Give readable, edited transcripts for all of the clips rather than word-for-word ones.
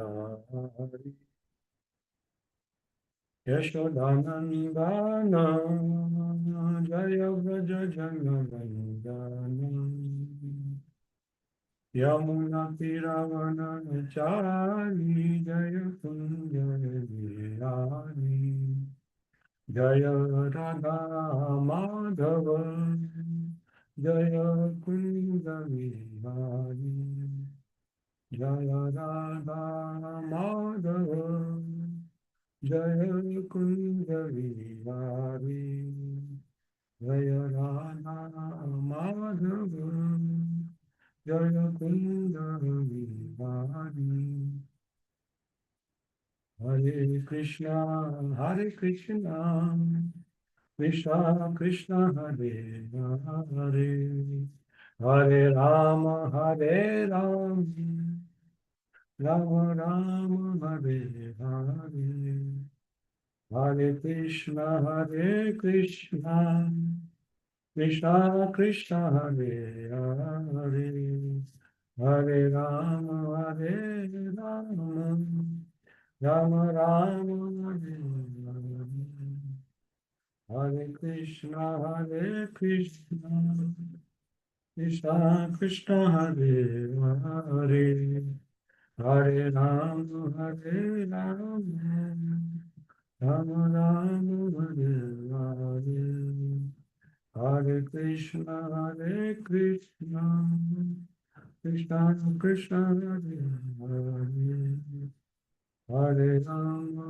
Hari Yashodanandana Jaya Vraja Janavandana Yamuna Tiravana Chari Jaya Kunja Vihari Jaya Radha Madhava Jaya Kunja Vihari Jaya Radha Madhava Jaya Kunja Vihari Jaya Radha Madhava Jaya Kunja Vihari Hare Krishna Krishna Krishna Hare Hare Hare Rama Rama Rama Hare Hare Hare Krishna Krishna Krishna Hare Hare Hare Rama Rama Rama Hare Hare Hare Krishna Krishna Krishna Hare Hare Hare Rama Rama Rama Hare Hare Hare Krishna Krishna Krishna Krishna Hare Hare Hare Rama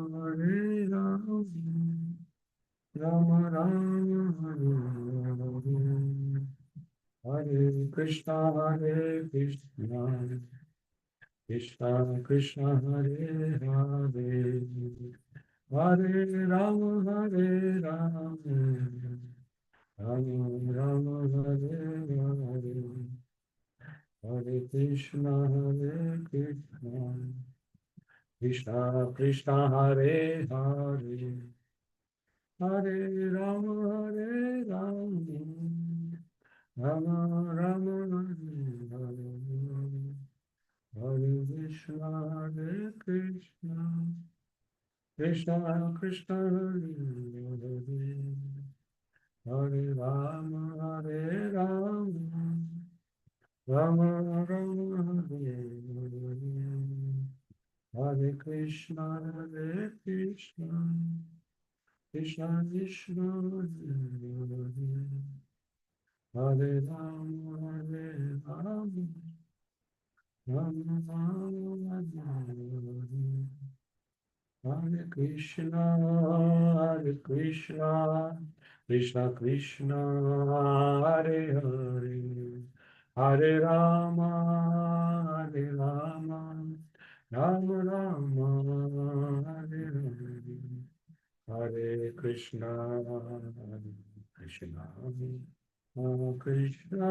Rama Rama Hare Hare Hare Krishna Krishna Krishna Krishna Hare Hare Hare Rama Rama Rama Hare Hare Hare Krishna Krishna Krishna Krishna Hare Hare Hare Rama Rama Rama Hare Hare Hare Krishna Krishna Krishna Krishna Hare Hare Hare Rama Rama Rama Hare Hare Hare Krishna Krishna Krishna Krishna Hare Rama Rama Rama Hare Hare Krishna Krishna Krishna Hare Hare Hare Rama Rama Rama Hare Hare Hare Krishna Krishna Krishna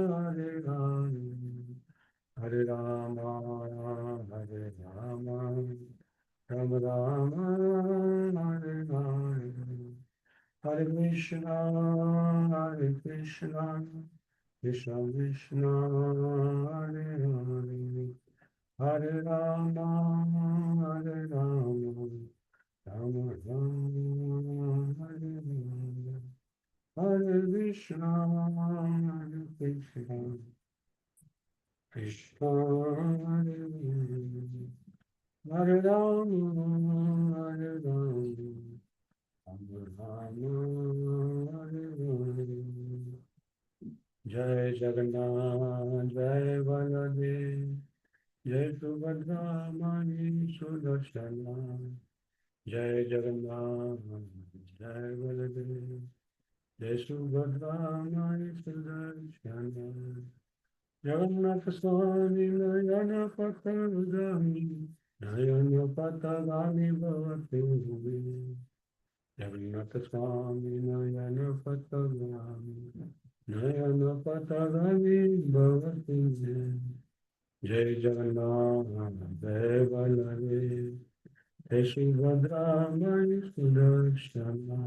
Hare Hare Hare Rama Rama Rama Hare Hare Hare Krishna Krishna Krishna Hare Hare Hare Rama Rama Rama Hare Hare Hare Krishna Krishna Krishna Hare Hare Rama Hare Hare Jai Jagannath Jai Baladev Jai Subhadra Mani Sudarshana Jai Jagannath Jai Baladev Jai Subhadra Mani Sudarshana Jagannath Swami Nayana Patagami Nayana Patagami Bhavati Bhuvi Jagannath Swami Nayana Patagami Nayana Patagami Bhavati Bhuvi Jai Jagannath Jai Baladev Jai Subhadra Mani Sudarshana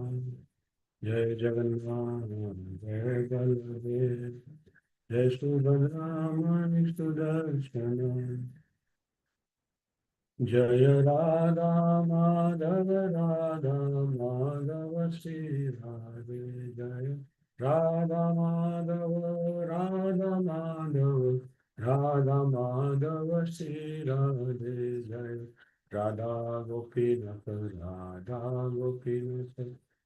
Jai Jagannath Jai Baladev Jai Subhadra Mani Sudarshana जय राधा माधव राधा माधव श्री राधे जय राधा माधव राधा माधव राधा माधव श्री राधे जय राधा गोपीनाथ राधा गोपीनाथ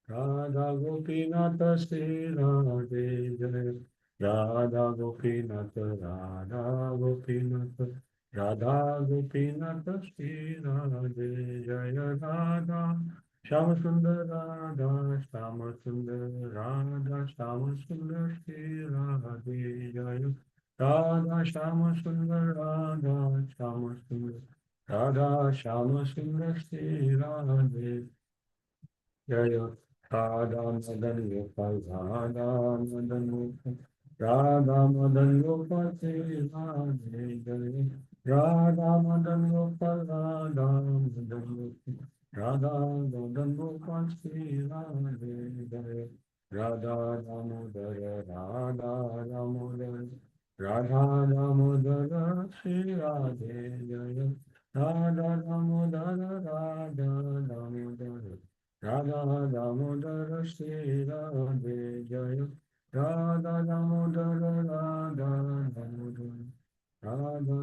राधा गोपीनाथ श्री राधे जय राधा गोपीनाथ राधा गोपीनाथ राधा गोपीनाथ श्री राधे जय राधा श्याम सुंदर राधा श्याम सुंदर राधा श्याम सुंदर श्री राधे जय राधा श्याम सुंदर राधा श्याम सुंदर राधा श्याम सुंदर श्री राधे जय राधा मदन गोपाल राधा मदन गोपाल राधा मदन गोपाल श्री राधे जय राधा मदन गोपाल राधा मदन गोपाल राधा मदन गोपाल श्री राधे जय राधा दामोदर राधा दामोदर राधा दामोदर श्री राधे जय राधा दामोदर राधा दामोदर राधा दामोदर श्री राधे जय राधा दामोदर राधा दामोदर राधा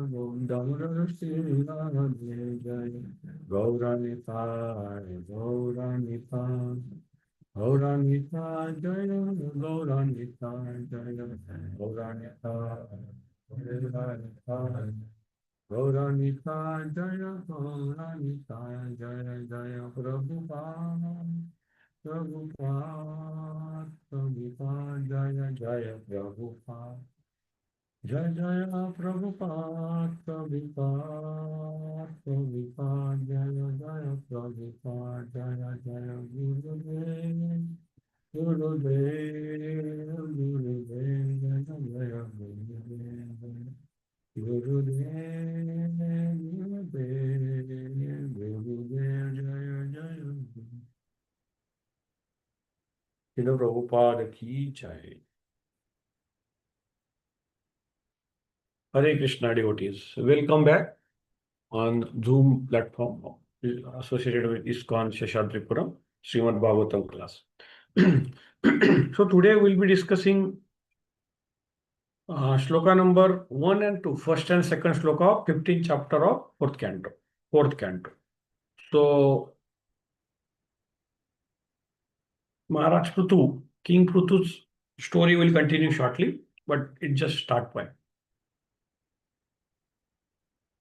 दामोदर श्री राधे जय गौरानिताय गौरानिताय गौरानिताय जय गौरानिताय जय गौरानिताय गौरानिताय गौरानिताय जय गौरानिताय जय जय प्रभुपाद प्रभुपाद प्रभुपाद जय जय प्रभुपाद जय जय प्रभुपाद प्रभुपाद प्रभुपाद जय जय प्रभुपाद जय जय गुरुदेव गुरुदेव गुरुदेव जय जय गुरुदेव गुरुदेव गुरुदेव गुरुदेव जय जय श्रील प्रभुपाद की जय। Hare Krishna devotees, welcome back on Zoom platform associated with ISKCON Seshadripuram Srimad Bhagavatam class. So today we'll be discussing shloka number 1 and 2, first and second shloka of 15th chapter of fourth canto. So Maharaj Prithu, King Prithu's story will continue shortly, but it just start point.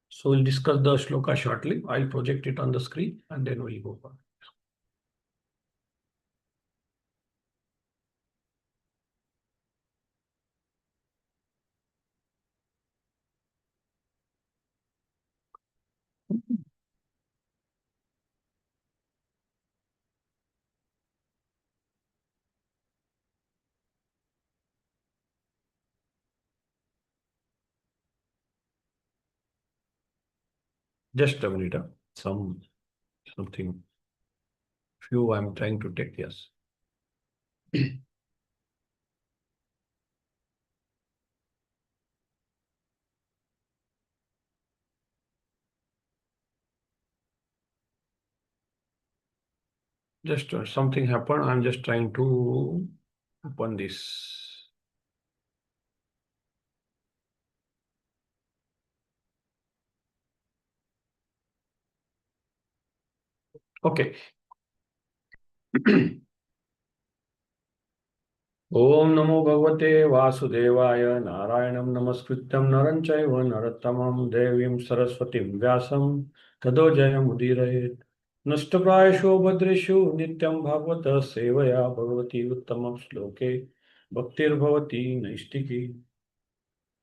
So we'll discuss the shloka shortly. I'll project it on the screen and then we'll go on. Just a minute. Something few I'm trying to take, yes. Just something happened. I'm just trying to open this. Okay. Om Namo Bhagavate Vasudevaya Narayanam Namaskrityam Naram Chaiva Narottamam Devim Saraswatim Vyasam Tado Jayam Udirayet Nashtaprayasho Bhadreshu Nityam Bhagavata Sevaya Bhagavati Uttamam Shloke Bhaktir Bhavati Naistiki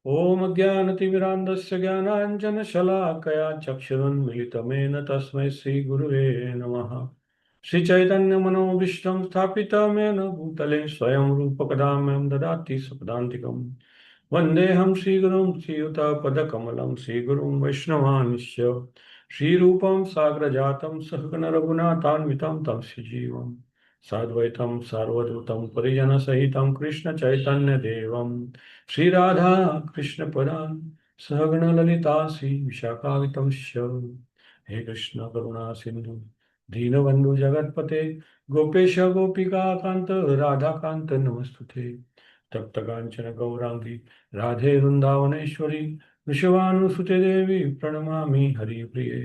Om Jnanatimirandasya Jnananjana Shalakaya Chakshurunmilitamena Tasmai Sri Gurave Namaha Sri Chaitanya Manobishtam Sthapitamena Bhutale Swayam Rupa Kadamyam Dadati Sapadantikam Vandeham Sri Gurum Sri Yuta Padakamalam Sri Gurum Vaishnavanisya Sri Rupam Sagrajatam Sahagana Raghunathanvitam Tam Sajivam Sadvaitam Sarvadutam Parijana Sahitam Krishna Chaitanya Devam Sri Radha Krishna Padan Sahagana Lalita Sri Vishakavitam Shyav हे कृष्ण करुणा सिंधु दीनबंधु जगतपते गोपेश गोपिका कांत राधा कांत नमस्तुते तप्त कांचन गौरांगी राधे वृंदावनेश्वरी वृषभानुसुते देवी प्रणमामि हरिप्रिये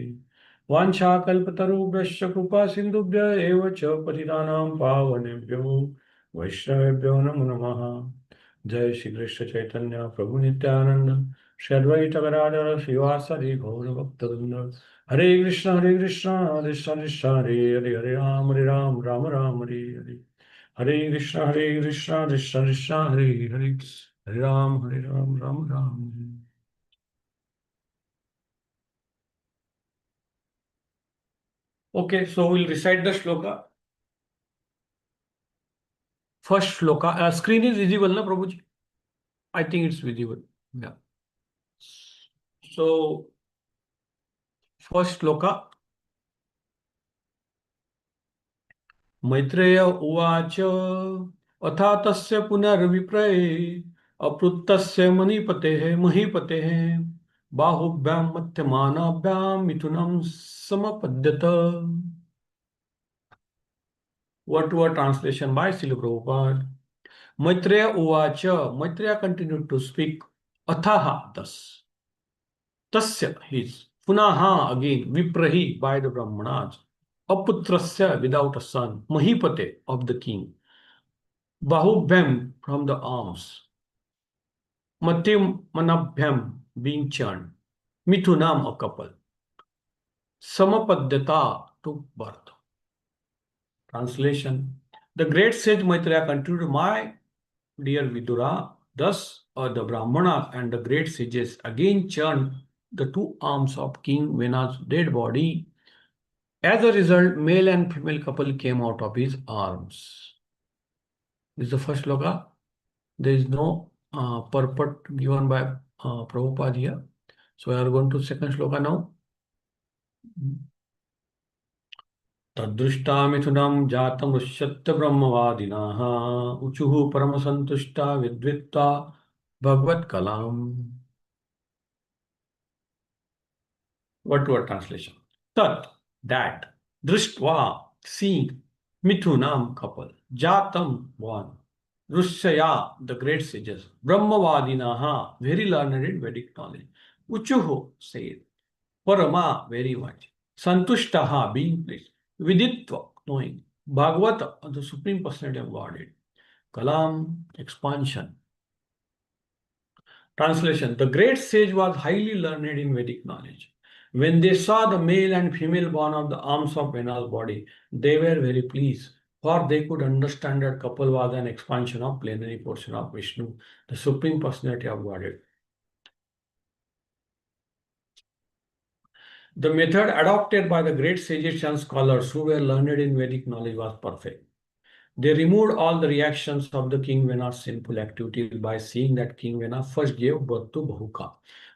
वाञ्छाकल्पतरुभ्यश्च कृपा सिन्धुभ्य एव च पतितानां पावनेभ्यो वैष्णवेभ्यो नमो नमः। जय श्री कृष्ण चैतन्य प्रभु नित्यानंद श्री अद्वैत गदाधर श्रीवासदि गौर भक्तवृंद हरे Krishna Krishna Krishna Hare Hare Hare Ram Ram Ram Hare Hare Hare Krishna Krishna Krishna Hare Hare Hare Ram Ram Ram. Okay, so we'll recite the shloka. First shloka. Screen is visible, na Prabhuji? I think it's visible. Yeah. So, first shloka. Maitreya उवाच अथा तस्य पुनर्विप्रये अपृत्तस्य महीपतेः बाहुभ्यां मध्यमानाभ्यां मिथुनं समपद्यत. Word to word translation by Srila Prabhupada. Maitreya Uvacha. Maitreya continued to speak. Athaha, thus. Tasya, his. Punaha, again. Viprahi, by the Brahmanas. Aputrasya, without a son. Mahipate, of the king. Bahubhyam, from the arms. Matyam Manabhyam, being churned. Mithunam, a couple. Samapadyata, took birth. Translation. The great sage Maitreya continued, my dear Vidura, thus the Brahmana and the great sages again churned the two arms of King Vena's dead body. As a result, male and female couple came out of his arms. This is the first sloka. There is no purport given by Prabhupada here. So we are going to second sloka now. तदृष्टा मिथुनं जातं ऋष्यत्य ब्रह्मवादिनः ऊचुः परमसन्तुष्टा विद्वित्वा भगवत्कलाम्. Word to word translation. Tat, that, drishtva, seeing, mithunam, couple, jatam, born, rushyaya, the great sages, brahmavadinaha, very learned in Vedic knowledge, uchuhu, said, parama, very much, santushtaha, being pleased, viditva, knowing, bhagavata, the supreme personality of Godhead, kalam, expansion. Translation. The great sage was highly learned in Vedic knowledge. When they saw the male and female born of the arms of Vena's body, they were very pleased, for they could understand that couple was an expansion of plenary portion of Vishnu, the supreme personality of Godhead. The method adopted by the great sages and scholars who were learned in Vedic knowledge was perfect. They removed all the reactions of the King Vena's sinful activity by seeing that King Vena first gave birth to Bahuka,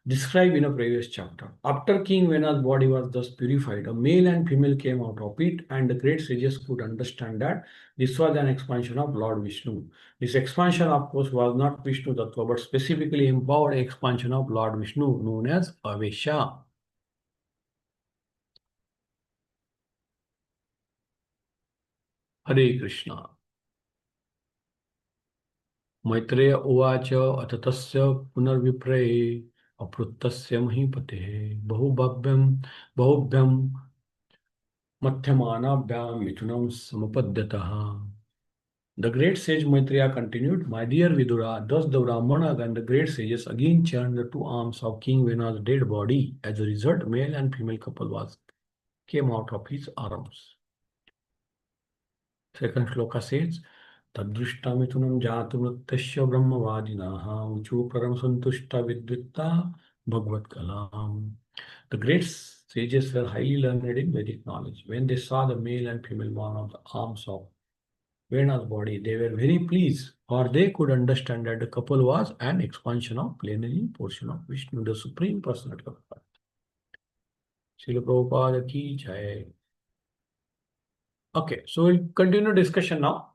described in a previous chapter. After King Vena's body was thus purified, a male and female came out of it, and the great sages could understand that this was an expansion of Lord Vishnu. This expansion, of course, was not Vishnu Tattva, but specifically empowered expansion of Lord Vishnu, known as Avesha. Hare Krishna. Maitreya उवाच अथ तस्य पुनर्विप्रये अपृत्तस्य महीपतेः बहुभ्यं मध्यमानाभ्यां मिथुनं समपद्यतः. The great sage Maitreya continued, my dear Vidura, thus the Brahmanas and the great sages again churned the two arms of King Vena's dead body. As a result, male and female couple came out of his arms. Second shloka says, तदृष्टा मिथुनं जातमृत्यस्य ब्रह्मवादिनः ऊचु परम संतुष्टा विद्वित्ता भगवत्कलाम्. The great sages were highly learned in Vedic knowledge. When they saw the male and female born of the arms of Vena's body, they were very pleased, for they could understand that the couple was an expansion of plenary portion of Vishnu, the supreme personality of God. Srila Prabhupada ki jai. Okay, so we'll continue discussion now.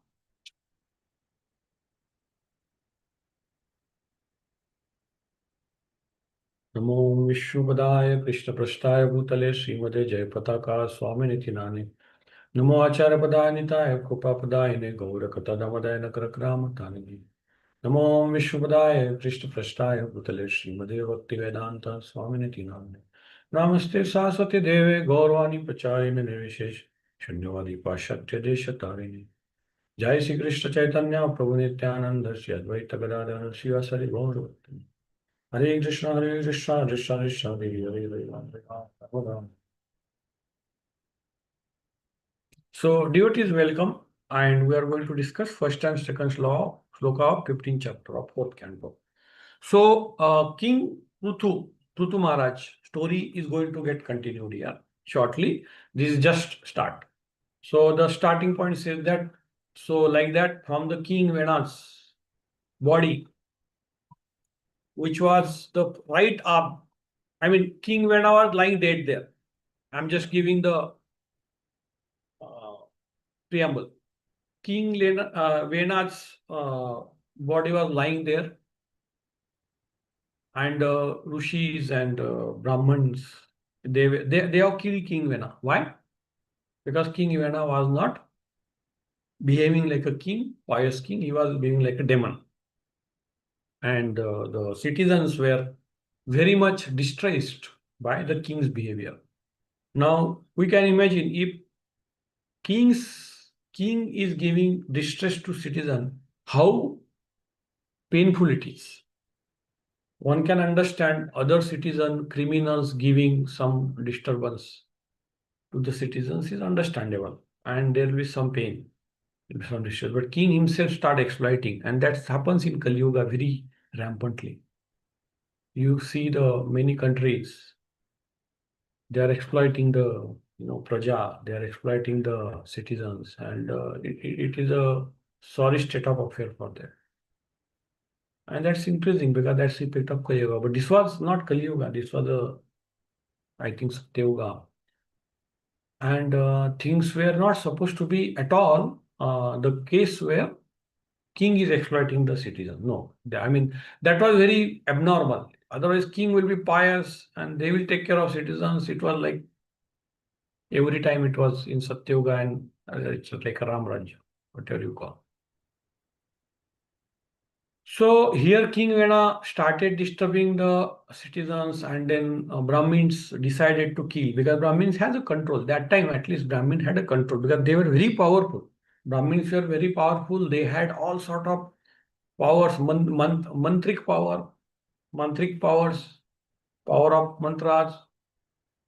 नमो विष्णुपदाय कृष्णपृष्ठाय भूतले श्रीमते जयपताका स्वामिनिति नाने नमो आचार्यपदानिताय कृपापदायिने गौरकथादामोदाय नकरग्रामतानिने नमो विष्णुपदाय कृष्णपृष्ठाय भूतले श्रीमते भक्तिवेदान्त स्वामिनिति नाने नमस्ते सरस्वती देवे गौरवाणी प्रचारिणे निर्विशेष शून्यवादी पाश्चात्य देशतारिणे जय श्री कृष्ण चैतन्य प्रभु नित्यानंद श्री अद्वैत गदाधर शिवासरि गौर हरे Krishna Krishna Krishna Hare Hare Hare Ram Ram Ram. So, devotees, welcome, and we are going to discuss first and second law, sloka of 15th chapter of fourth canto. So, King Prithu Maharaj story is going to get continued here shortly. This is just start. So, the starting point says that, so like that, from the King Vena's body, which was the right arm, I mean, King Vena was lying dead there. I'm just giving the preamble. King Vena's body was lying there, and rishis and brahmins they have killed King Vena. Why? Because King Vena was not behaving like a king, pious king. He was behaving like a demon, and the citizens were very much distressed by the king's behavior. Now we can imagine if king is giving distress to citizen, how painful it is. One can understand other citizen criminals giving some disturbance to the citizens is understandable, and there will be some pain, some distress. But king himself start exploiting, and that happens in Kali Yuga very rampantly. You see the many countries, they are exploiting the praja, they are exploiting the citizens, and it is a sorry state of affair for them. And that's increasing because that's the effect of Kali Yuga. But this was not Kali Yuga, this was I think Satya Yuga. And things were not supposed to be at all the case where king is exploiting the citizen. No, I mean, that was very abnormal. Otherwise, king will be pious and they will take care of citizens. It was like every time it was in Satya Yuga, and it's like a Ram Rajya, whatever you call. So here King Vena started disturbing the citizens, and then Brahmins decided to kill, because Brahmins has a control. That time at least Brahmin had a control because they were very powerful. Brahmins were very powerful. They had all sort of powers, mantric powers, power of mantras,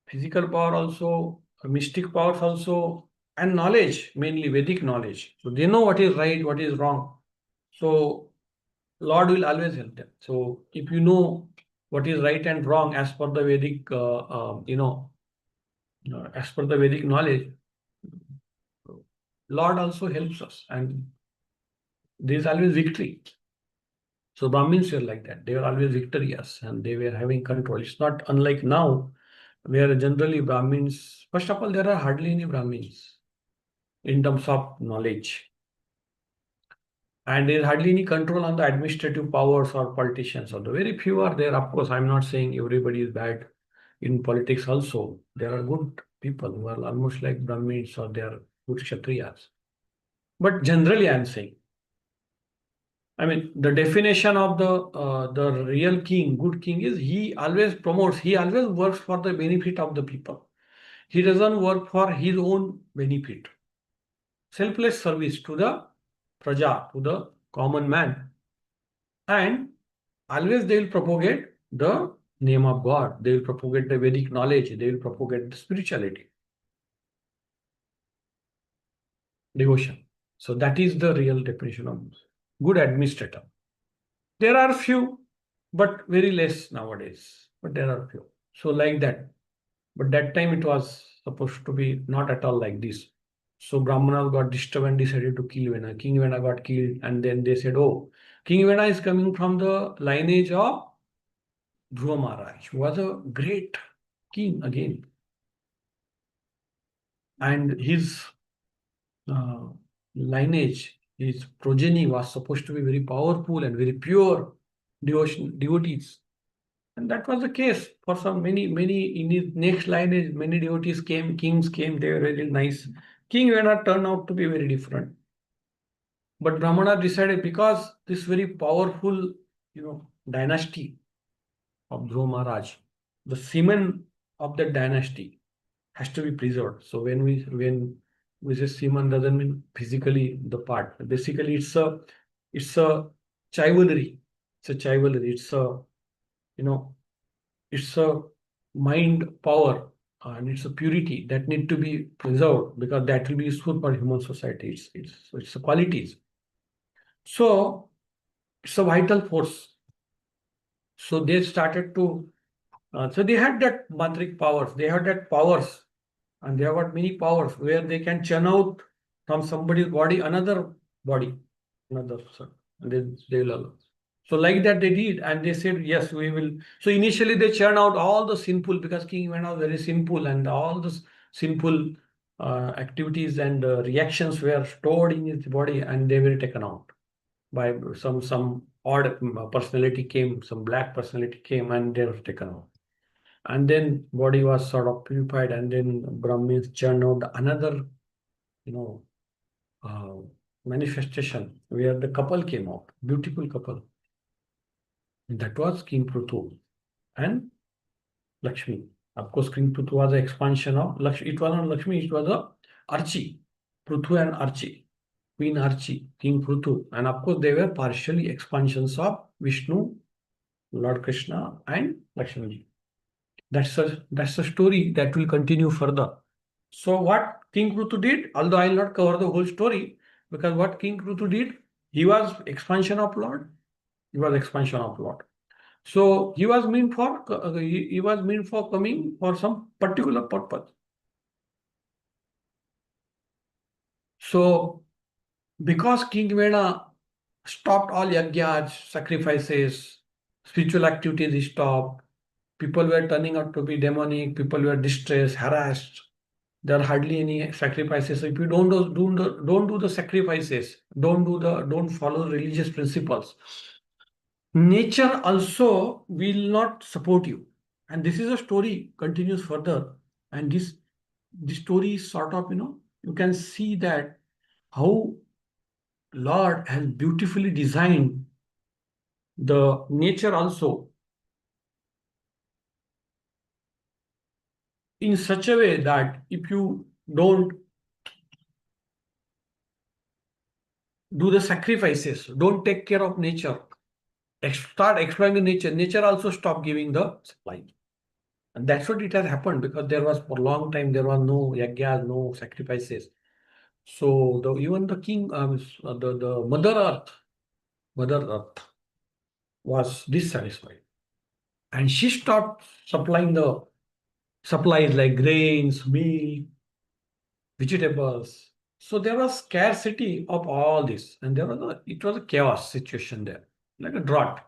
physical power also, mystic powers also, and knowledge, mainly Vedic knowledge. So they know what is right, what is wrong. So Lord will always help them. So if you know what is right and wrong as per the Vedic, as per the Vedic knowledge, Lord also helps us, and there is always victory. So Brahmins were like that. They were always victorious, and they were having control. It's not unlike now, where generally Brahmins, first of all, there are hardly any Brahmins in terms of knowledge. And there is hardly any control on the administrative powers or politicians. Although very few are there. Of course, I'm not saying everybody is bad in politics also. There are good people who are almost like Brahmins, or they are good Kshatriyas. But generally, I'm saying, I mean, the definition of the real king, good king, is he always promotes, he always works for the benefit of the people. He doesn't work for his own benefit. Selfless service to the praja, to the common man. And always they will propagate the name of God. They will propagate the Vedic knowledge. They will propagate the spirituality, devotion. So that is the real definition of good administrator. There are few, but very less nowadays. But there are few. So like that. But that time it was supposed to be not at all like this. So Brahmanas got disturbed and decided to kill Vena. King Vena got killed, and then they said, oh, King Vena is coming from the lineage of Dhruva Maharaj, who was a great king again. And his lineage, his progeny was supposed to be very powerful and very pure devotees. And that was the case for some many in his next lineage, many devotees came, kings came, they were very nice. King Vena turned out to be very different. But Brahmana decided because this very powerful, dynasty of Dhruva Maharaj, the semen of that dynasty has to be preserved. So when we say semen doesn't mean physically the part. Basically, it's a chivalry. It's a chivalry. You know it's a mind power and it's a purity that need to be preserved because that will be useful for human society. It's the qualities. So it's a vital force. So they started to so they had that mantric powers, they had that powers, and they have got many powers where they can churn out from somebody's body another body, another son, and then they will allow. So like that they did, and they said, yes, we will. So initially they churn out all the sinful because King Vena was very sinful, and all the sinful activities and reactions were stored in his body, and they were taken out by some odd personality came, some black personality came, and they were taken out. And then body was sort of purified, and then Brahmins churned out another, you know, uh, manifestation where the couple came out, beautiful couple. That was King Prithu and Lakshmi. Of course, King Prithu was an expansion of Lakshmi. It was not Lakshmi, it was a Archie, Prithu and Archie, Queen Archie, King Prithu. And of course, they were partially expansions of Vishnu, Lord Krishna, and Lakshmi. That's a story that will continue further. So what King Prithu did, although I will not cover the whole story, because what King Prithu did, he was expansion of Lord. He was expansion of Lord. So he was meant for he was meant for coming for some particular purpose. So because King Vena stopped all yajnas, sacrifices, spiritual activities stopped, people were turning out to be demonic, people were distressed, harassed. There are hardly any sacrifices. So if you don't do the sacrifices, don't follow religious principles, nature also will not support you. And this is a story continues further. And this story is sort of, you can see that how Lord has beautifully designed the nature also in such a way that if you don't do the sacrifices, don't take care of nature, start exploiting nature, nature also stop giving the supply. And that's what it has happened because there was for a long time, there was no yajnas, no sacrifices. So even the king, the Mother Earth was dissatisfied. And she stopped supplying the supplies like grains, meal, vegetables. So there was scarcity of all this. And it was a chaos situation there, like a drought.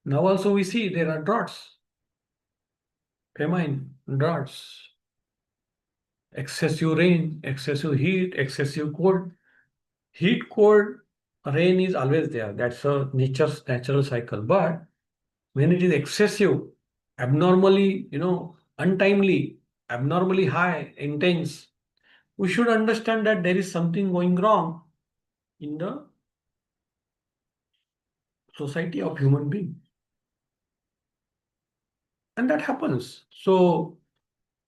Now also we see there are droughts, famine, droughts, excessive rain, excessive heat, excessive cold. Heat, cold, rain is always there. That's a nature's natural cycle. But when it is excessive, abnormally, untimely, abnormally high, intense, we should understand that there is something going wrong in the society of human being. And that happens. So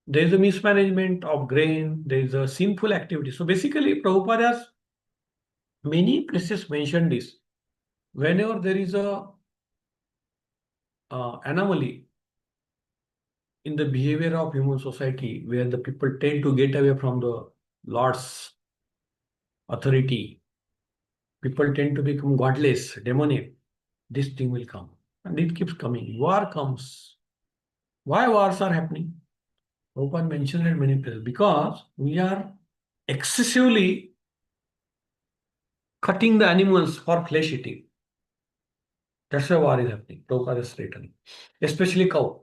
there is a mismanagement of grain, there is a sinful activity. So basically, Prabhupada has many places mentioned this. Whenever there is a anomaly in the behavior of human society where the people tend to get away from the Lord's authority, people tend to become godless, demonic, this thing will come. And it keeps coming. War comes. Why wars are happening? Prabhupada mentioned it many places. Because we are excessively cutting the animals for flesh eating. That's why war is happening. Prabhupada has written. Especially cow.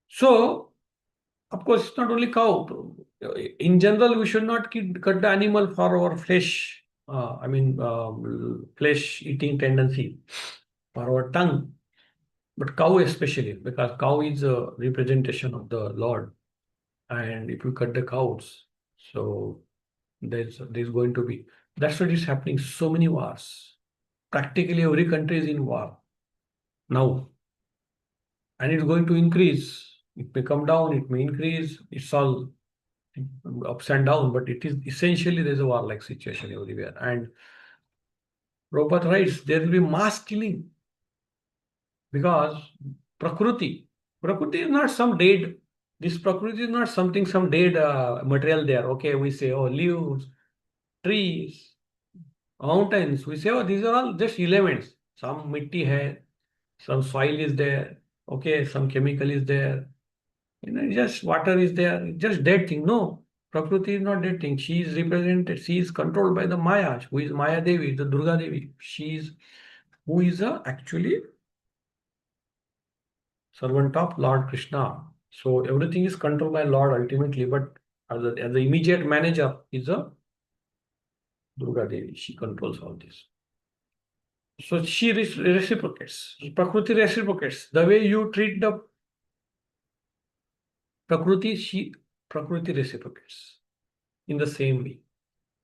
So, of course, it's not only cow. In general, we should not cut the animal for our flesh. Flesh eating tendency. for our tongue, but cow especially, because cow is a representation of the Lord. And if you cut the cows, so there's going to be, that's what is happening. So many wars. Practically every country is in war now, and it's going to increase. It may come down, it may increase. It's all ups and down, but it is essentially there's a war-like situation everywhere. And Prabhupada writes there will be mass killing because Prakriti, Prakriti is not some dead. This Prakriti is not something, some dead material there. Okay, we say, oh, leaves, trees, mountains. We say, oh, these are all just elements. Some mitti hai, some soil is there. Okay, some chemical is there. Just water is there. Just dead thing. No, Prakriti is not dead thing. She is represented. She is controlled by the Maya. Who is Maya Devi, the Durga Devi. She is who is actually servant of Lord Krishna. So everything is controlled by Lord ultimately, but as the immediate manager is a Durga Devi. She controls all this. So she reciprocates. Prakriti reciprocates. The way you treat the Prakriti reciprocates in the same way.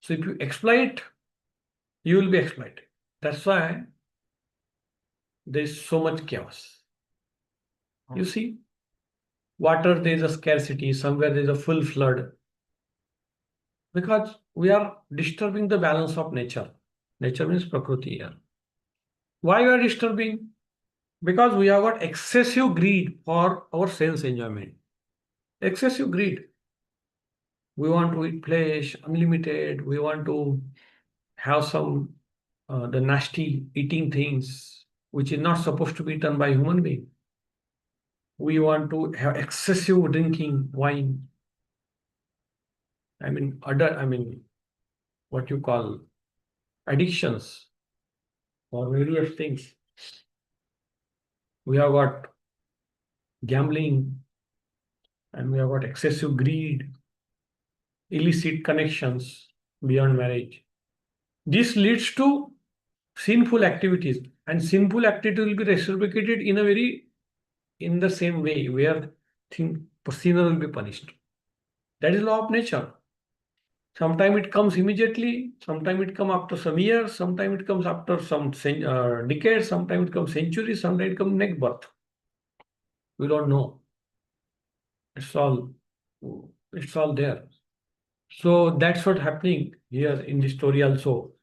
So if you exploit, you will be exploited. That's why there is so much chaos. You see, water, there is a scarcity, somewhere there is a full flood. Because we are disturbing the balance of nature. Nature means Prakriti here. Why we are disturbing? Because we have got excessive greed for our sense enjoyment. Excessive greed. We want to eat flesh, unlimited. We want to have some the nasty eating things, which is not supposed to be done by human being. We want to have excessive drinking wine. What you call addictions or various things. We have got gambling, and we have got excessive greed, illicit connections beyond marriage. This leads to sinful activities, and sinful activity will be reciprocated in the same way where sinner will be punished. That is law of nature. Sometimes it comes immediately, sometimes it comes after some years, sometimes it comes after some decades, sometimes it comes centuries, sometimes it comes next birth. We don't know. It's all there. So that's what happening here in the story also.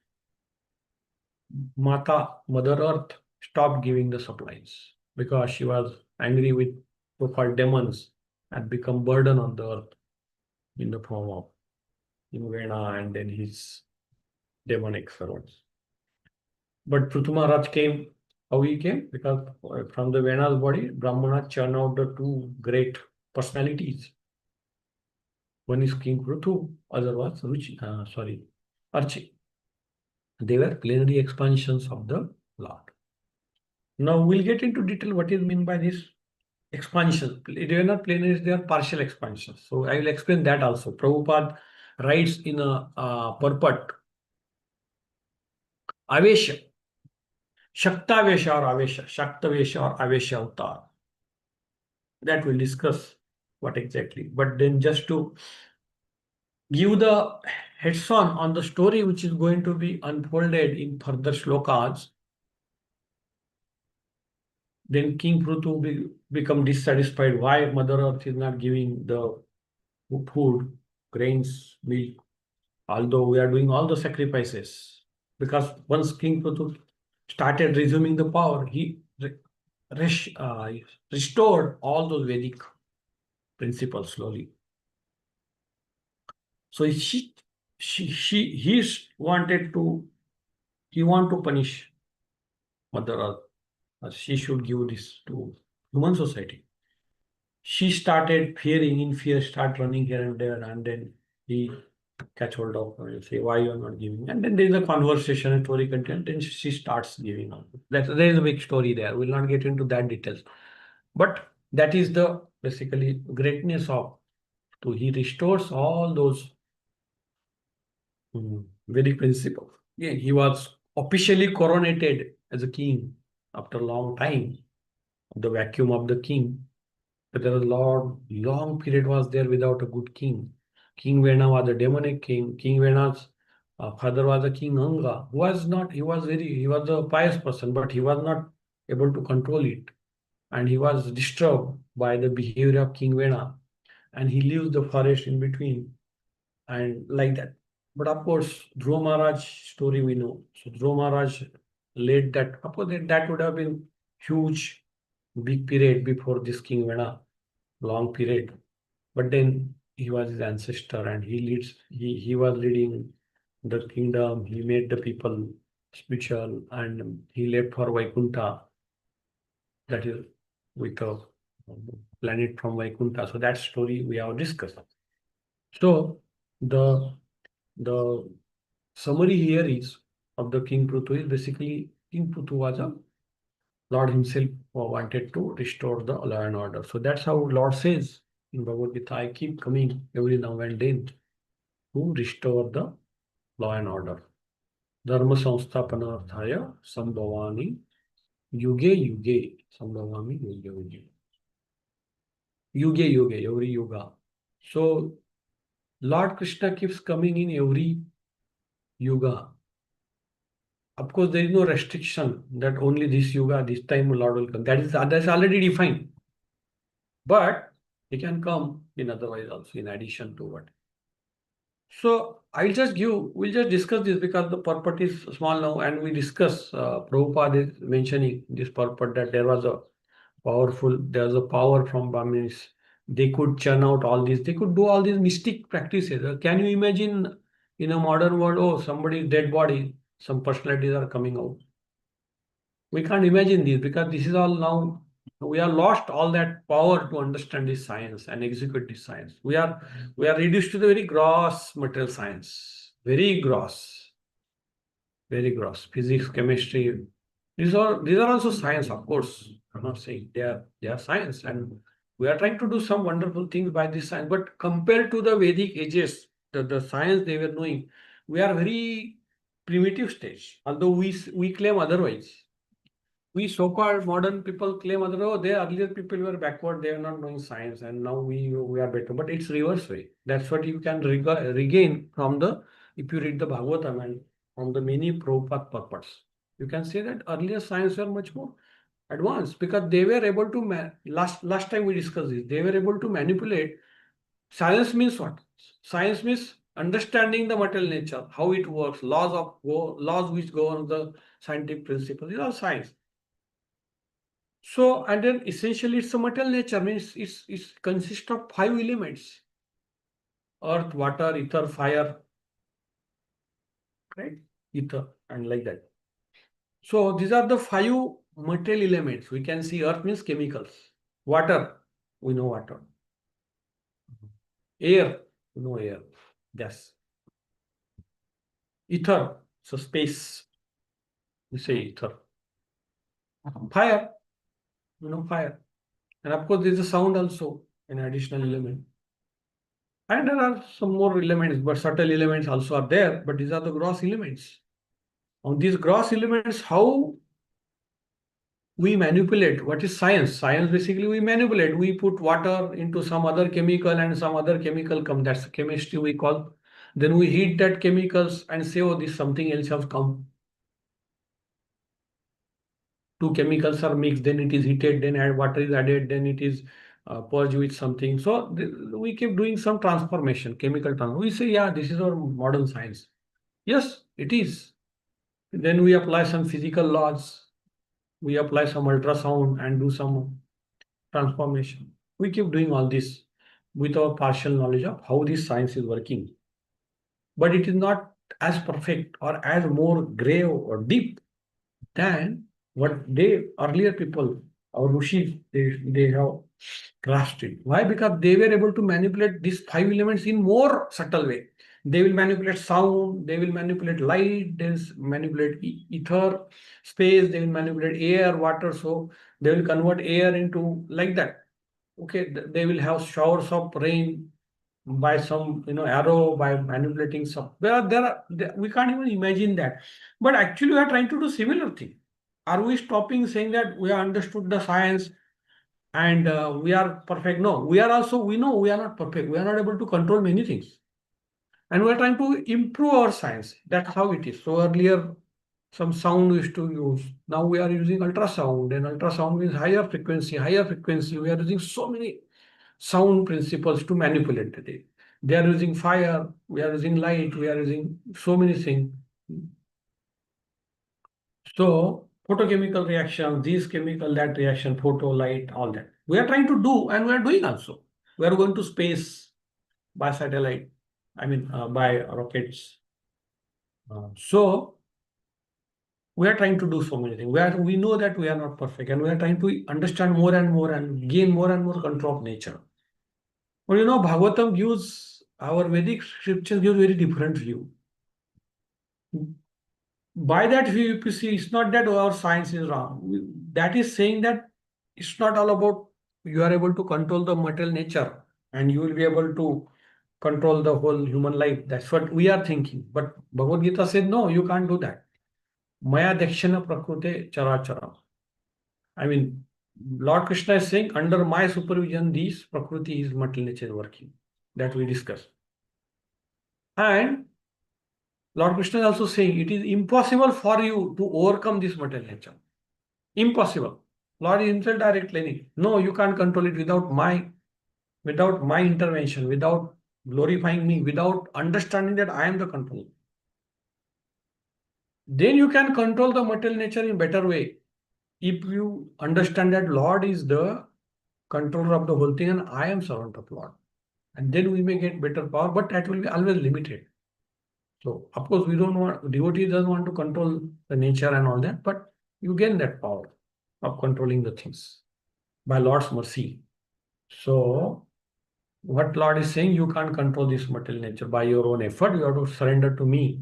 Mother Earth, stopped giving the supplies because she was angry with so-called demons and become burden on the earth in the form of Vena and then his demonic servants. But Prithu Maharaj came. How he came? Because from the Vena's body, Brahmana churn out the two great personalities. One is King Prithu, other was Archi. They were plenary expansions of the Lord. Now we'll get into detail what is meant by this expansion. They are not plenaries, they are partial expansions. So I will explain that also. Prabhupada writes in a purport, Avesha, Shaktavesha or Avesha, Shaktavesha or Avesha Avatar. That we'll discuss what exactly. But then just to give the heads on the story which is going to be unfolded in further shlokas, then King Prithu become dissatisfied why Mother Earth is not giving the food, grains, milk, although we are doing all the sacrifices. Because once King Prithu started resuming the power, he restored all those Vedic principles slowly. So he wanted to punish Mother Earth. She should give this to human society. She started fearing, in fear, start running here and there, and then he catch hold of her and say, why you are not giving? And then there is a conversation and story content, then she starts giving out. There is a big story there. We'll not get into that details. But that is the basically greatness of he restores all those Vedic principles. Yeah, he was officially coronated as a king after a long time, the vacuum of the king. But there was a long period was there without a good king. King Vena was a demonic king. King Vena's father was a King Anga, who was not, he was a pious person, but he was not able to control it. And he was disturbed by the behavior of King Vena. And he leaves the forest in between and like that. But of course, Dhruva Maharaj story we know. So Dhruva Maharaj led that. Of course, that would have been huge, big period before this King Vena, long period. But then he was his ancestor and he was leading the kingdom. He made the people spiritual and he left for Vaikunta, that is with a planet from Vaikunta. So that story we have discussed. So the the summary here is of the King Prutu is basically King Prutu was a Lord himself wanted to restore the law and order. So that's how Lord says in Bhagavad Gita, I keep coming every now and then to restore the law and order. Dharma samsthapanarthaya sambhavani yuge yuge. Sambhavami yuge yuge. Yuge yuge, every yuga. So Lord Krishna keeps coming in every yuga. Of course, there is no restriction that only this yuga, this time Lord will come. That's already defined. But he can come in otherwise also, in addition to what. So we'll just discuss this because the purport is small now, and we discuss, Prabhupada is mentioning this purport that there was a power from Brahmins. They could churn out all these, they could do all these mystic practices. Can you imagine in a modern world, oh, somebody's dead body, some personalities are coming out? We can't imagine this because this is all now, we are lost all that power to understand this science and execute this science. We are reduced to the very gross material science, very gross, physics, chemistry. These are also science, of course. I'm not saying they are science, and we are trying to do some wonderful things by this science. But compared to the Vedic ages, the science they were knowing, we are very primitive stage. Although we claim otherwise. We so-called modern people claim they earlier people were backward, they are not knowing science, and now we are better. But it's reverse way. That's what you can regain from if you read the Bhagavatam and from the many Prabhupada purports. You can say that earlier science were much more advanced because they were able to last time we discussed this, they were able to manipulate. Science means what? Science means understanding the material nature, how it works, laws which govern the scientific principles. These are science. So, and then essentially it's a material nature, means it consists of 5 elements: earth, water, ether, fire, right? Ether, and like that. So these are the 5 material elements. We can see earth means chemicals. Water, we know water. Air, we know air, gas. Ether, so space, we say ether. Fire, we know fire. And of course, there is a sound also, an additional element. And there are some more elements, but subtle elements also are there, but these are the gross elements. On these gross elements, how we manipulate? What is science? Science basically we manipulate. We put water into some other chemical and some other chemical come. That's chemistry we call. Then we heat that chemicals and say, oh, this something else has come. Two chemicals are mixed, then it is heated, then water is added, then it is purged with something. So we keep doing some transformation, chemical transformation. We say, yeah, this is our modern science. Yes, it is. Then we apply some physical laws. We apply some ultrasound and do some transformation. We keep doing all this with our partial knowledge of how this science is working. But it is not as perfect or as more grave or deep than what earlier people, our rishis, they have grasped it. Why? Because they were able to manipulate these 5 elements in more subtle way. They will manipulate sound, they will manipulate light, they will manipulate ether, space, they will manipulate air, water. So they will convert air into like that. Okay, they will have showers of rain by some arrow, by manipulating some. We can't even imagine that. But actually we are trying to do similar thing. Are we stopping saying that we have understood the science and we are perfect? No, we are also, we know we are not perfect. We are not able to control many things. And we are trying to improve our science. That's how it is. So earlier, some sound we used to use. Now we are using ultrasound, and ultrasound means higher frequency, higher frequency. We are using so many sound principles to manipulate the day. They are using fire, we are using light, we are using so many things. So photochemical reaction, these chemical, that reaction, photo, light, all that. We are trying to do, and we are doing also. We are going to space by satellite, by rockets. So we are trying to do so many things. We know that we are not perfect, and we are trying to understand more and more and gain more and more control of nature. But Bhagavatam gives, our Vedic scriptures give very different view. By that view, if you see, it's not that our science is wrong. That is saying that it's not all about you are able to control the material nature and you will be able to control the whole human life. That's what we are thinking. But Bhagavad Gita said, no, you can't do that. Maya dakshina prakrute charachara. I mean, Lord Krishna is saying, under my supervision, these prakriti is material nature working. That we discussed. And Lord Krishna is also saying it is impossible for you to overcome this material nature. Impossible. Lord is himself directly saying, no, you can't control it without my intervention, without glorifying me, without understanding that I am the controller. Then you can control the material nature in better way. If you understand that Lord is the controller of the whole thing and I am servant of Lord. And then we may get better power, but that will be always limited. So, of course, we don't want, devotee doesn't want to control the nature and all that, but you gain that power of controlling the things by Lord's mercy. So, what Lord is saying, you can't control this material nature by your own effort, you have to surrender to me.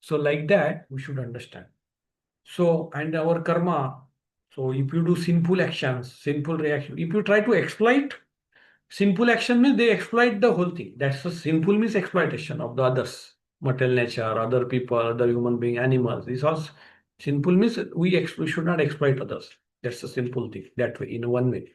So, like that, we should understand. So, and our karma, so if you do sinful actions, sinful reaction, if you try to exploit, sinful action means they exploit the whole thing. That's a sinful means exploitation of the others, material nature, other people, other human being, animals. This all sinful means we should not exploit others. That's a sinful thing that way, in one way.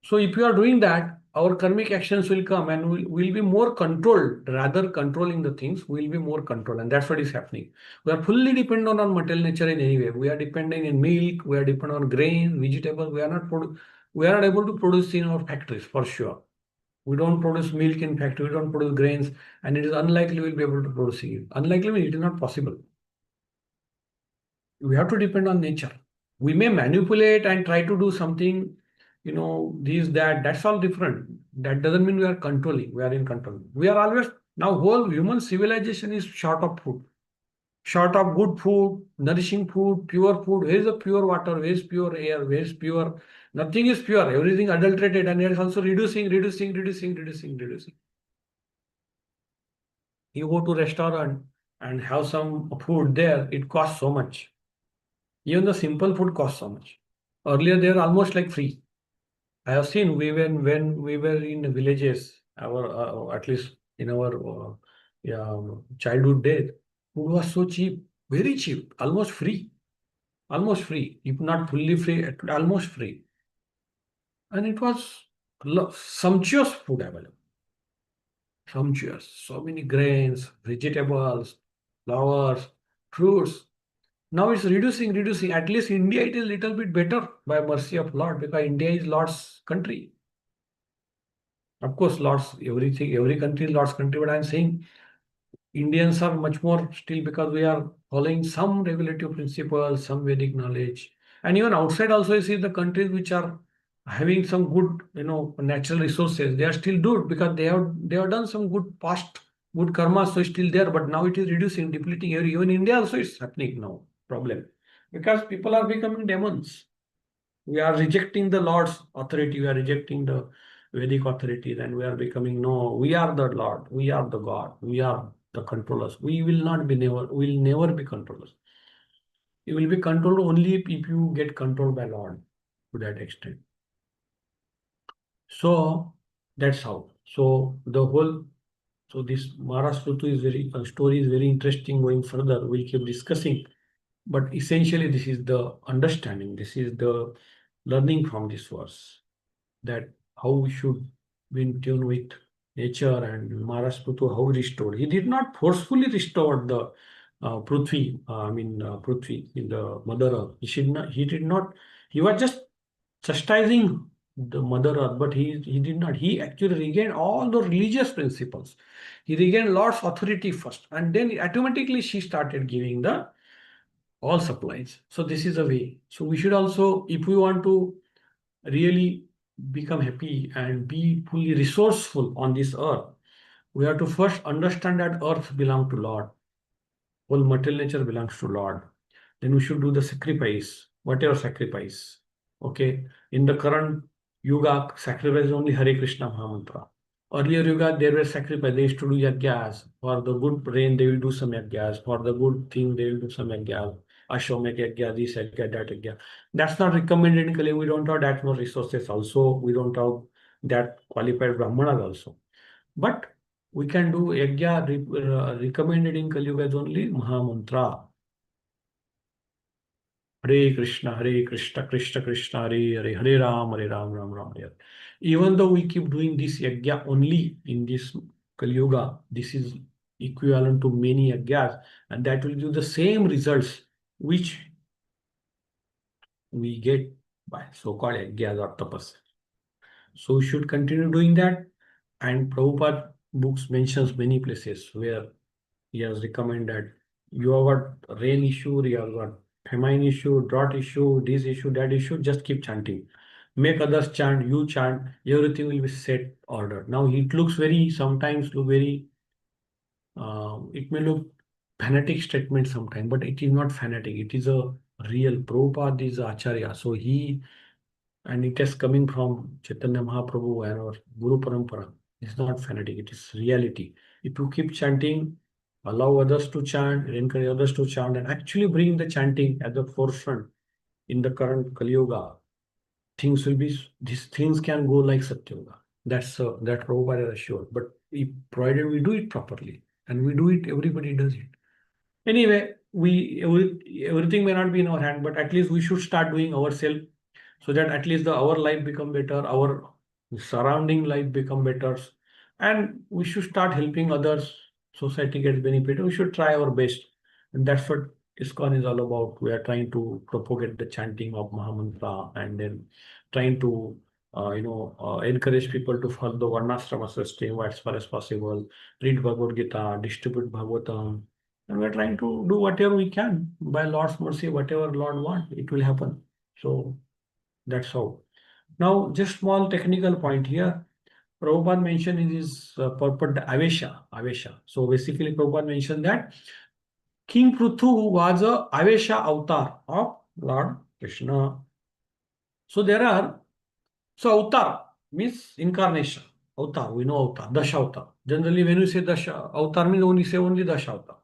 So if you are doing that, our karmic actions will come and we'll be more controlled. Rather controlling the things, we'll be more controlled. And that's what is happening. We are fully dependent on material nature in any way. We are depending in milk, we are dependent on grain, vegetables. We are not able to produce in our factories for sure. We don't produce milk in factory, we don't produce grains, and it is unlikely we'll be able to produce it. Unlikely means it is not possible. We have to depend on nature. We may manipulate and try to do something, that's all different. That doesn't mean we are controlling, we are in control. We are always, now whole human civilization is short of food, short of good food, nourishing food, pure food. Where is the pure water? Where is pure air? Where is pure? Nothing is pure, everything adulterated, and it is also reducing. You go to restaurant and have some food there, it costs so much. Even the simple food costs so much. Earlier, they were almost like free. I have seen when we were in villages, our at least in our childhood days, food was so cheap, very cheap, almost free, if not fully free, almost free, and it was sumptuous food available. Sumptuous, so many grains, vegetables, flowers, fruits. Now it's reducing. At least India, it is little bit better by mercy of Lord, because India is Lord's country. Of course, Lord's everything, every country is Lord's country, but I'm saying Indians are much more still because we are following some regulative principles, some Vedic knowledge. And even outside also, you see the countries which are having some good, natural resources, they are still good because they have done some good past good karma, so it's still there, but now it is reducing, depleting. Even India also is happening now, problem. Because people are becoming demons. We are rejecting the Lord's authority, we are rejecting the Vedic authorities, and we are becoming, no, we are the Lord, we are the God, we are the controllers. We will not be never, we will never be controllers. You will be controlled only if you get controlled by Lord to that extent. So that's how. So this Maharashtra Ritu is story is very interesting. Going further, we'll keep discussing. But essentially, this is the understanding, this is the learning from this verse, that how we should be in tune with nature. And Maharaj Prutu, how restored. He did not forcefully restore the Prithvi, in the Mother Earth. He did not, he was just chastising the Mother Earth, but he did not. He actually regained all the religious principles. He regained Lord's authority first, and then automatically she started giving the all supplies. So this is a way. So we should also, if we want to really become happy and be fully resourceful on this earth, we have to first understand that earth belongs to Lord. Whole material nature belongs to Lord. Then we should do the sacrifice, whatever sacrifice. Okay. In the current Yuga, sacrifice is only Hare Krishna Mahamantra. Earlier Yuga, there were sacrifice. They used to do yagyas. For the good rain, they will do some yagyas. For the good thing, they will do some yagyas. Ashwamedh yagya, this yagya, that yagya. That's not recommended in Kali. We don't have that much resources also. We don't have that qualified Brahmanas also. But we can do yagya recommended in Kali Yuga is only Mahamantra. Hare Krishna, Krishna Krishna, Hare Hare, Hare Ram, Ram Ram, Hare Hare. Even though we keep doing this yagya only in this Kali Yuga, this is equivalent to many yagyas, and that will give the same results which we get by so-called yagyas or tapas. So we should continue doing that. And Prabhupada books mentions many places where he has recommended you have got rain issue, you have got famine issue, drought issue, this issue, that issue, just keep chanting. Make others chant, you chant, everything will be set order. Now it looks very, sometimes look very, it may look fanatic statement sometimes, but it is not fanatic. It is a real. Prabhupada is Acharya. So he, and it is coming from Chaitanya Mahaprabhu and our Guru Parampara. It's not fanatic, it is reality. If you keep chanting, allow others to chant, encourage others to chant, and actually bring the chanting at the forefront in the current Kali Yuga, things will be, these things can go like Satyuga. That Prabhupada is assured. But if provided we do it properly, and we do it, everybody does it. Anyway, everything may not be in our hand, but at least we should start doing ourselves, so that at least our life become better, our surrounding life become better, and we should start helping others. Society gets benefit. We should try our best, and that's what ISKCON is all about. We are trying to propagate the chanting of Mahamantra, and then trying to encourage people to follow the Varnashrama system as far as possible. Read Bhagavad Gita, distribute Bhagavatam, and we're trying to do whatever we can by Lord's mercy. Whatever Lord wants, it will happen. So that's how. Now, just small technical point here. Prabhupada mentioned in his purport Avesha. So basically, Prabhupada mentioned that King Pruthu was a Avesha avatar of Lord Krishna. So avatar means incarnation. Avatar, we know avatar, Dasha avatar. Generally, when we say Dasha avatar, means only Dasha avatar.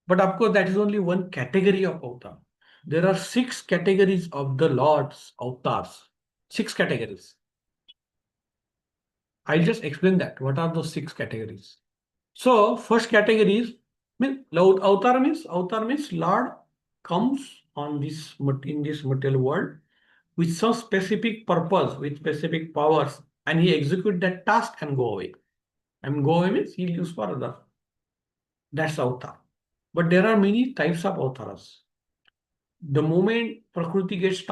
But of course, that is only one category of avatar. There are 6 categories of the Lord's avatars. 6 categories. I'll just explain that. What are those 6 categories? So, first category is avatar means Lord comes on this in this material world with some specific purpose, with specific powers, and he execute that task and go away. And go away means he'll use for other. That's avatar. But there are many types of avatars. The moment Prakriti get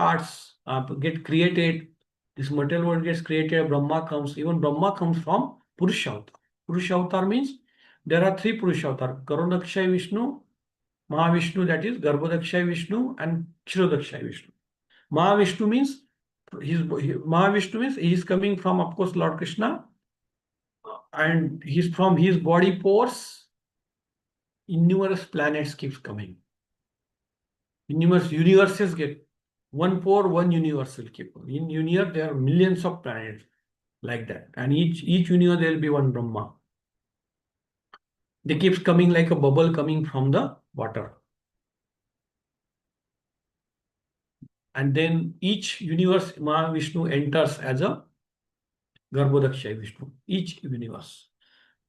created, this material world gets created, Brahma comes, even Brahma comes from Purusha avatar. Purusha avatar means there are 3 Purusha avatar, Karodakshaya Vishnu, Mahavishnu, that is Garbhodakshaya Vishnu, and Kshirodakshaya Vishnu. Mahavishnu means he is coming from, of course, Lord Krishna, and he's from his body pores. In numerous planets keeps coming. In numerous universes get one pore, one universe will keep. In universe, there are millions of planets like that, and each universe there will be one Brahma. They keeps coming like a bubble coming from the water. And then each universe, Mahavishnu enters as a Garbhodakshaya Vishnu, each universe.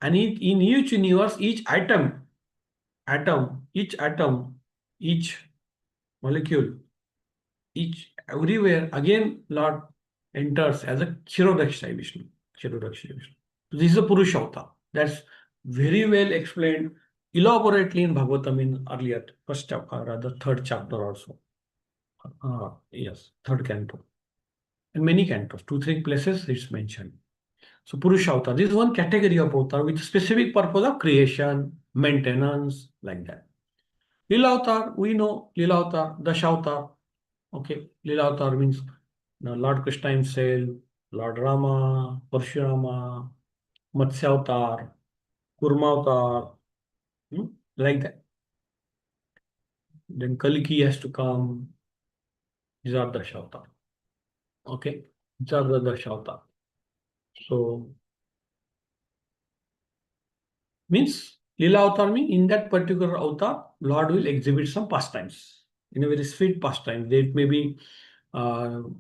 And in each universe, each atom, each molecule. Everywhere, again, Lord enters as a Kshirodaksha Vishnu. Kshirodaksha Vishnu. This is a Purusha avatar. That's very well explained elaborately in Bhagavatam in earlier first chapter, rather third chapter also. Yes, third canto. And many cantos, 2, 3 places it's mentioned. So Purusha avatar, this is one category of avatar with specific purpose of creation, maintenance, like that. Lila avatar, we know Lila avatar, Dasha. Okay, Lila avatar means Lord Krishna himself, Lord Rama, Parshurama, Matsya avatar, Kurma avatar, like that. Then Kalki has to come. These are the Dasha. Okay, these are the Dasha. So means Lila avatar means in that particular avatar, Lord will exhibit some pastimes in a very sweet pastime. They may be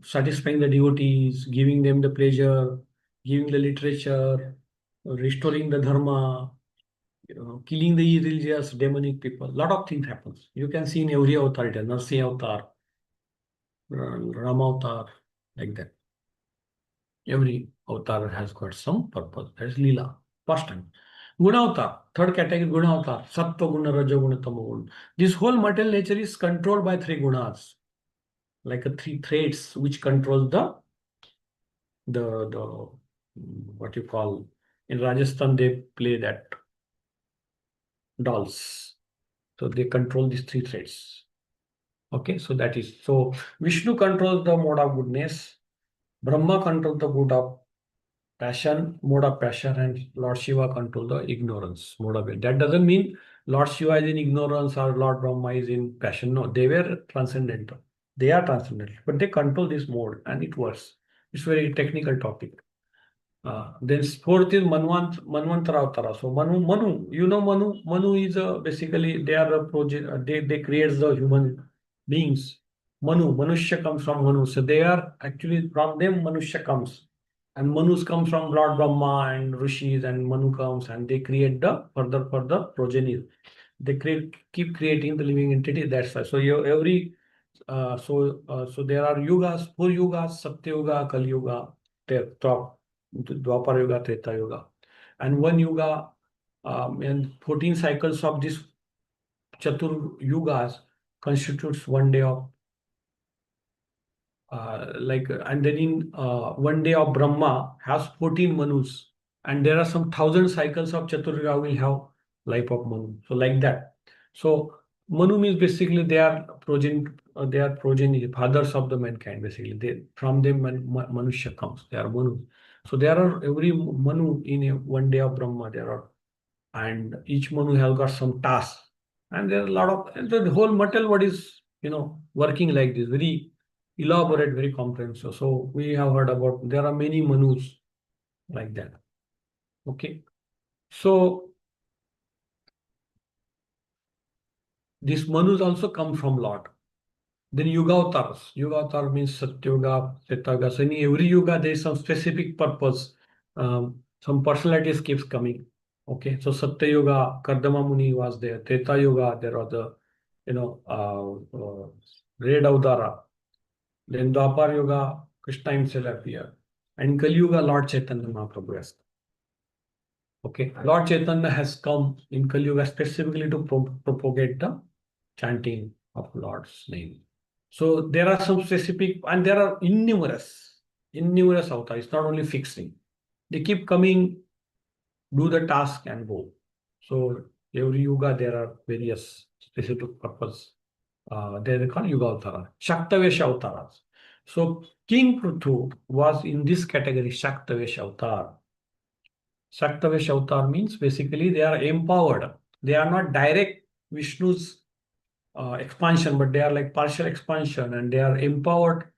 satisfying the devotees, giving them the pleasure, giving the literature, restoring the dharma, killing the irreligious, demonic people. Lot of things happens. You can see in every avatar, Narsi avatar, Rama avatar, like that. Every avatar has got some purpose. That is Leela, first time. Guna avatar, third category, Guna avatar, Sattva Guna, Raja Guna, Tamo Guna. This whole material nature is controlled by 3 gunas, like a 3 threads which control the what you call, in Rajasthan they play that dolls. So they control these 3 threads. Okay, so that is, so Vishnu controls the mode of goodness, Brahma controls the mode of passion, and Lord Shiva control the ignorance, mode of it. That doesn't mean Lord Shiva is in ignorance or Lord Brahma is in passion. No, they were transcendental. They are transcendental, but they control this mode and it works. It's very technical topic. Then fourth is Manvantara Avtara. So Manu, you know Manu. Manu is basically they are a project. They create the human beings. Manushya comes from Manu. So they are actually from them Manushya comes, and Manus comes from Lord Brahma and Rishis, and Manu comes and they create the further progeny. They keep creating the living entity. That's why. So every so there are yugas, 4 yugas, Satya Yuga, Kali Yuga, top, Dwapar Yuga, Treta Yuga, and one yuga, and 14 cycles of this Chatur Yugas constitutes one day of and then in one day of Brahma has 14 Manus, and there are some 1,000 cycles of Chaturya will have life of Manu. So like that. So Manu means basically they are progeny, fathers of the mankind. Basically, they from them Manusya comes. They are Manu. So there are every Manu in a one day of Brahma. There are, and each Manu has got some tasks, and there are a lot of, and the whole material what is working like this, very elaborate, very comprehensive. So we have heard about there are many Manus like that. Okay, so these Manus also come from Lord. Then Yuga avatars. Yuga avatar means Satyuga, Treta. So in every Yuga there is some specific purpose. Some personalities keeps coming. Okay, so Satya Yuga, Kardama Muni was there. Treta Yuga, there was the Red Avdara. Then Dwapar Yuga, Krishna himself appeared. And Kali Yuga, Lord Chaitanya Mahaprabhu has. Okay, Lord Chaitanya has come in Kali Yuga specifically to propagate the chanting of Lord's name. So there are some specific, and there are innumerous avatars. It's not only fixing. They keep coming, do the task and go. So every yuga there are various specific purpose. They are called Yuga Avatara. Shaktavesha Avataras. So King Pruthu was in this category, Shaktavesha Avatar. Shaktavesha Avatar means basically they are empowered. They are not direct Vishnu's expansion, but they are like partial expansion, and they are empowered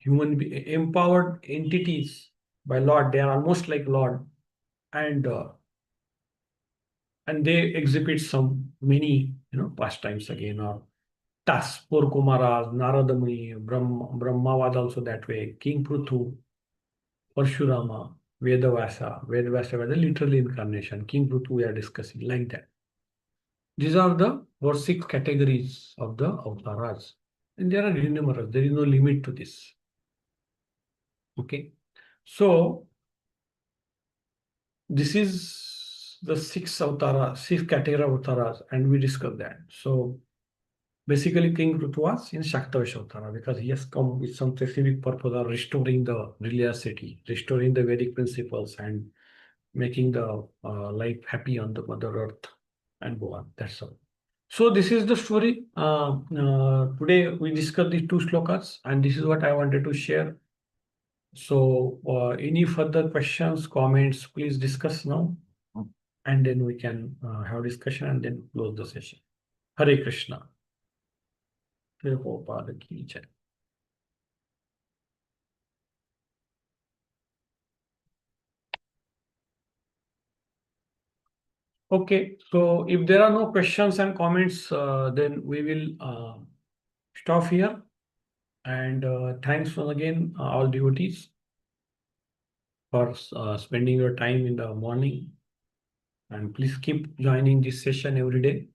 empowered entities by Lord. They are almost like Lord, and they exhibit some many pastimes again, or tasks. Poor Kumaras, Narada Muni, Brahma was also that way. King Pruthu, Parshurama, Vedavasa. Vedavasa was the literal incarnation. King Pruthu we are discussing like that. These are the 6 categories of the avatars. And there are numerous, there is no limit to this. Okay. So this is the six avatara, six category of avatars, and we discussed that. So basically, King Rutuas in Shaktavish Avatara, because he has come with some specific purpose of restoring the religiosity, restoring the Vedic principles, and making the life happy on the Mother Earth and go on. That's all. So this is the story. Today we discussed these two slokas, and this is what I wanted to share. So any further questions, comments, please discuss now, and then we can have discussion and then close the session. Hare Krishna. Prabhupada ki jai. Okay, so if there are no questions and comments, then we will stop here. And thanks once again, all devotees, for spending your time in the morning. And please keep joining this session every day,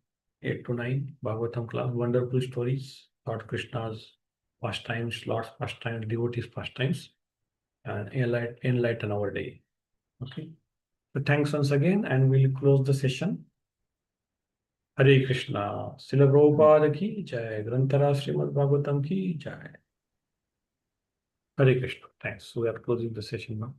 8 to 9, Bhagavatam class, wonderful stories, Lord Krishna's pastimes, Lord's pastimes, devotees' pastimes, and enlighten our day. Okay. So thanks once again, and we'll close the session. Hare Krishna. Srila Prabhupada ki jai. Grantara Srimad Bhagavatam ki jai. Hare Krishna. Thanks. We are closing the session now.